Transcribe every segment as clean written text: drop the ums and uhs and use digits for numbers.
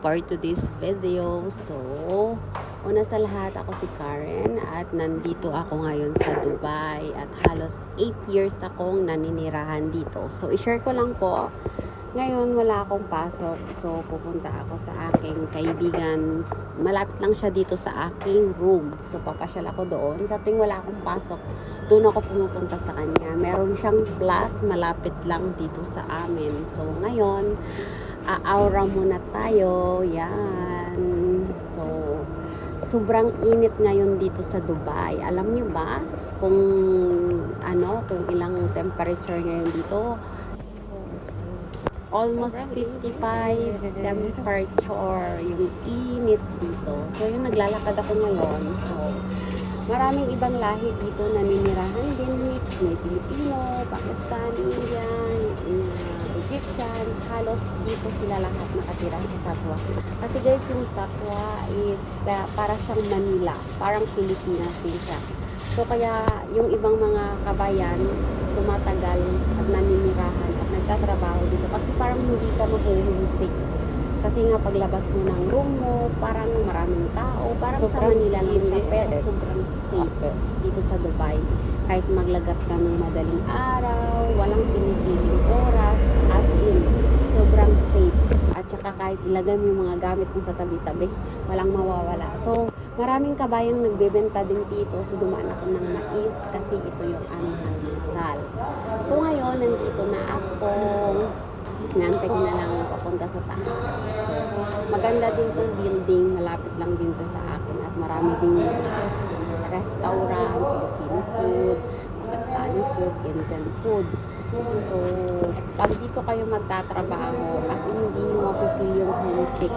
for today's video. So, una sa lahat, ako si Karen at nandito ako ngayon sa Dubai at halos 8 years akong naninirahan dito. So, i-share ko lang po. Ngayon, wala akong pasok. So, pupunta ako sa aking kaibigan. Malapit lang siya dito sa aking room. So, papasyal ako doon. Sa tuwing wala akong pasok, doon ako pumupunta sa kanya. Meron siyang flat, malapit lang dito sa amin. So, ngayon, aura muna tayo. Yan. So, sobrang init ngayon dito sa Dubai. Alam niyo ba kung kung ilang temperature ngayon dito? Almost 55 temperature yung init dito. So, yung naglalakad ako ngayon. So, maraming ibang lahi dito na ninirahan din. May Pilipino, Pakistani, Indian, Egyptian. Halos dito sila lahat nakatira sa Satwa. Kasi guys, yung Satwa is para siyang Manila. Parang Pilipinas din siya. So, kaya yung ibang mga kabayan tumatagal at naninirahan at nagtatrabaho dito kasi parang hindi ka mahuhusik. Kasi nga paglabas mo ng room mo, parang maraming tao, parang sa Manila lang siya, pero sobrang safe dito sa Dubai. Kahit maglagat ka ng madaling araw, walang pinipiling oras, as in, sobrang safe. At saka kahit ilagay mo yung mga gamit mo sa tabi-tabi, walang mawawala. So, maraming kabayang nagbebenta din dito. So, dumaan ako ng mais kasi ito yung aming handisal. So, ngayon, nandito na ako. Nantay ko na lang papunta sa taas. So, maganda din tong building. Malapit lang din to sa akin. At marami din mga restaurant, Filipino food, Pakistani food, Indian food. So, pag dito kayo magtatrabaho, as in hindi nyo mapipil yung homesick.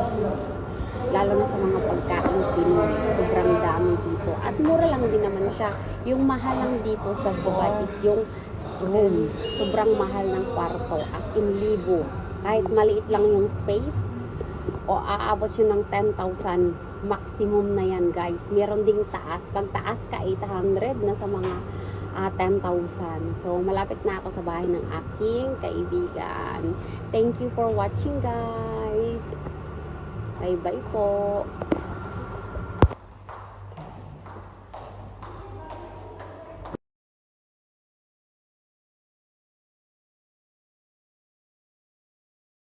Lalo na sa mga pagkain Pinoy. Sobrang dami dito. At mura lang din naman siya. Yung mahal lang dito sa Dubai is yung room. Sobrang mahal ng kwarto. As in libo. Kahit maliit lang yung space, o aabot siya ng 10,000. Maximum na yan, guys. Meron ding taas. Pag taas ka, 800 na sa mga 10,000. So, malapit na ako sa bahay ng aking kaibigan. Thank you for watching, guys. Bye-bye po.